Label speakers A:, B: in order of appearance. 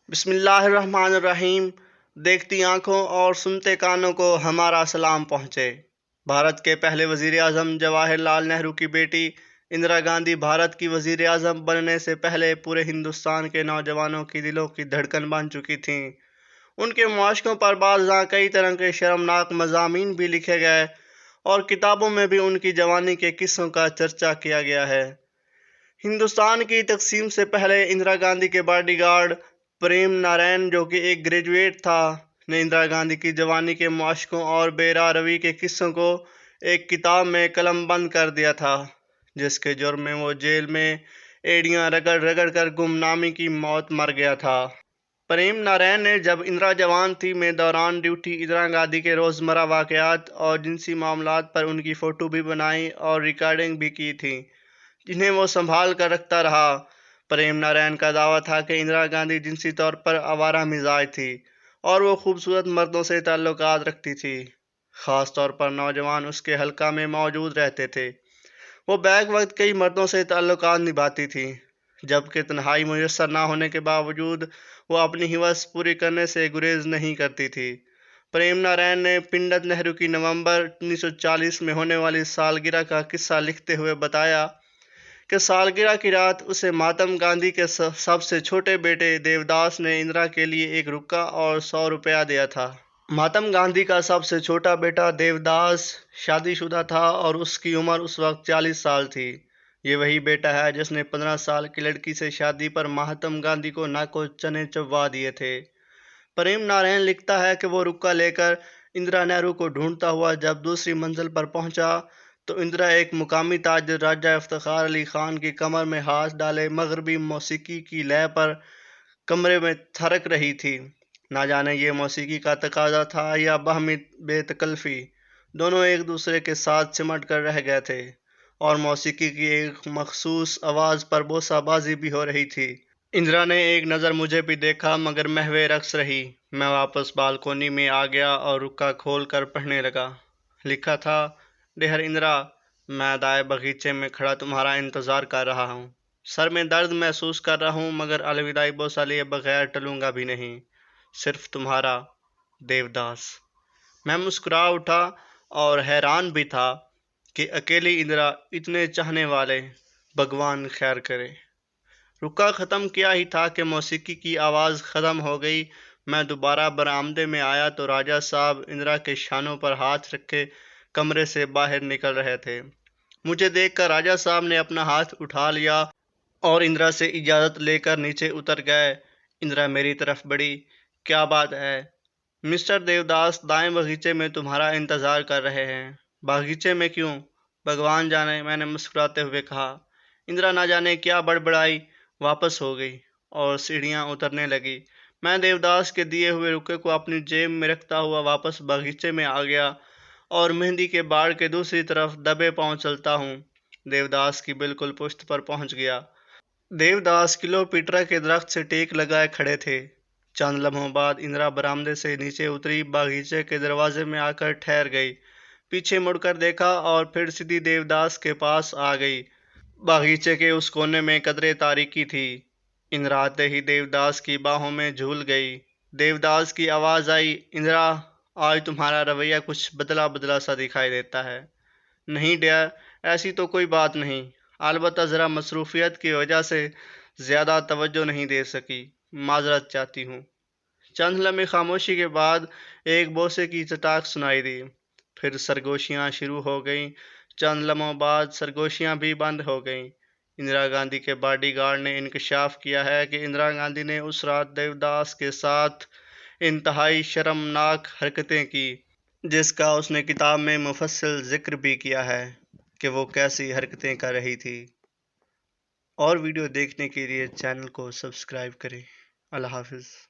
A: بسم اللہ الرحمن الرحیم۔ دیکھتی آنکھوں اور سنتے کانوں کو ہمارا سلام پہنچے۔ بھارت کے پہلے وزیر اعظم جواہر لال نہرو کی بیٹی اندرا گاندھی بھارت کی وزیر اعظم بننے سے پہلے پورے ہندوستان کے نوجوانوں کی دلوں کی دھڑکن بن چکی تھیں۔ ان کے معاشقوں پر بعضاں کئی طرح کے شرمناک مضامین بھی لکھے گئے اور کتابوں میں بھی ان کی جوانی کے قصوں کا چرچا کیا گیا ہے۔ ہندوستان کی تقسیم سے پہلے اندرا گاندھی کے باڈی گارڈ پریم نارائن، جو کہ ایک گریجویٹ تھا، نے اندرا گاندھی کی جوانی کے معاشقوں اور بے راہ روی کے قصوں کو ایک کتاب میں قلم بند کر دیا تھا، جس کے جرم میں وہ جیل میں ایڑیاں رگڑ رگڑ کر گمنامی کی موت مر گیا تھا۔ پریم نارائن نے جب اندرا جوان تھی میں دوران ڈیوٹی اندرا گاندھی کے روزمرہ واقعات اور جنسی معاملات پر ان کی فوٹو بھی بنائی اور ریکارڈنگ بھی کی تھی، جنہیں وہ سنبھال کر رکھتا رہا۔ پریم نارائن کا دعویٰ تھا کہ اندرا گاندھی جنسی طور پر آوارہ مزاج تھی اور وہ خوبصورت مردوں سے تعلقات رکھتی تھی، خاص طور پر نوجوان اس کے حلقہ میں موجود رہتے تھے۔ وہ بیک وقت کئی مردوں سے تعلقات نبھاتی تھی، جبکہ تنہائی میسر نہ ہونے کے باوجود وہ اپنی ہوس پوری کرنے سے گریز نہیں کرتی تھی۔ پریم نارائن نے پنڈت نہرو کی نومبر 1940 میں ہونے والی سالگرہ کا قصہ لکھتے ہوئے بتایا کہ سالگرہ کی رات اسے مہاتما گاندھی کے سب سے چھوٹے بیٹے دیوداس نے اندرا کے لیے ایک رکا اور 100 روپیہ دیا تھا۔ مہاتما گاندھی کا سب سے چھوٹا بیٹا دیوداس شادی شدہ تھا اور اس کی عمر اس وقت 40 سال تھی۔ یہ وہی بیٹا ہے جس نے 15 سال کی لڑکی سے شادی پر مہاتما گاندھی کو ناک و چنے چبوا دیے تھے۔ پریم نارائن لکھتا ہے کہ وہ رکا لے کر اندرا نہرو کو ڈھونڈتا ہوا جب دوسری منزل پر پہنچا تو اندرا ایک مقامی تاجر راجہ افتخار علی خان کی کمر میں ہاتھ ڈالے مغربی موسیقی کی لے پر کمرے میں تھرک رہی تھی۔ نہ جانے یہ موسیقی کا تقاضا تھا یا باہمی بے تکلفی، دونوں ایک دوسرے کے ساتھ سمٹ کر رہ گئے تھے اور موسیقی کی ایک مخصوص آواز پر بوسہ بازی بھی ہو رہی تھی۔ اندرا نے ایک نظر مجھے بھی دیکھا مگر محو رقص رہی۔ میں واپس بالکونی میں آ گیا اور رکا کھول کر پڑھنے لگا۔ لکھا تھا، ڈیئر اندرا، میں دائیں باغیچے میں کھڑا تمہارا انتظار کر رہا ہوں۔ سر میں درد محسوس کر رہا ہوں مگر الوداعی بوسہ لیے بغیر ٹلوں گا بھی نہیں۔ صرف تمہارا، دیوداس۔ میں مسکرا اٹھا اور حیران بھی تھا کہ اکیلی اندرا، اتنے چاہنے والے، بھگوان خیر کرے۔ رکا ختم کیا ہی تھا کہ موسیقی کی آواز ختم ہو گئی۔ میں دوبارہ برآمدے میں آیا تو راجہ صاحب اندرا کے شانوں پر ہاتھ رکھے کمرے سے باہر نکل رہے تھے۔ مجھے دیکھ کر راجہ صاحب نے اپنا ہاتھ اٹھا لیا اور اندرا سے اجازت لے کر نیچے اتر گئے۔ اندرا میری طرف بڑھی، کیا بات ہے؟ مسٹر دیوداس دائیں باغیچے میں تمہارا انتظار کر رہے ہیں۔ باغیچے میں کیوں؟ بھگوان جانے، میں نے مسکراتے ہوئے کہا۔ اندرا نہ جانے کیا بڑبڑائی، واپس ہو گئی اور سیڑھیاں اترنے لگی۔ میں دیوداس کے دیے ہوئے رکے کو اپنی جیب میں رکھتا ہوا واپس باغیچے میں آ گیا اور مہندی کے باڑ کے دوسری طرف دبے پاؤں چلتا ہوں دیوداس کی بالکل پشت پر پہنچ گیا۔ دیوداس کلو پیٹرا کے درخت سے ٹیک لگائے کھڑے تھے۔ چند لمحوں بعد اندرا برآمدے سے نیچے اتری، باغیچے کے دروازے میں آ کر ٹھہر گئی، پیچھے مڑ کر دیکھا اور پھر سیدھی دیوداس کے پاس آ گئی۔ باغیچے کے اس کونے میں قدرے تاریکی تھی۔ اندرا آتے ہی دیوداس کی باہوں میں جھول گئی۔ دیوداس کی آواز آئی، اندرا، آج تمہارا رویہ کچھ بدلا بدلا سا دکھائی دیتا ہے۔ نہیں ڈیئر، ایسی تو کوئی بات نہیں، البتہ ذرا مصروفیت کی وجہ سے زیادہ توجہ نہیں دے سکی، معذرت چاہتی ہوں۔ چند لمحے خاموشی کے بعد ایک بوسے کی چٹاک سنائی دی، پھر سرگوشیاں شروع ہو گئیں۔ چند لمحوں بعد سرگوشیاں بھی بند ہو گئیں۔ اندرا گاندھی کے باڈی گارڈ نے انکشاف کیا ہے کہ اندرا گاندھی نے اس رات دیوداس کے ساتھ انتہائی شرمناک حرکتیں کی، جس کا اس نے کتاب میں مفصل ذکر بھی کیا ہے کہ وہ کیسی حرکتیں کر رہی تھی۔ اور ویڈیو دیکھنے کے لیے چینل کو سبسکرائب کریں۔ اللہ حافظ۔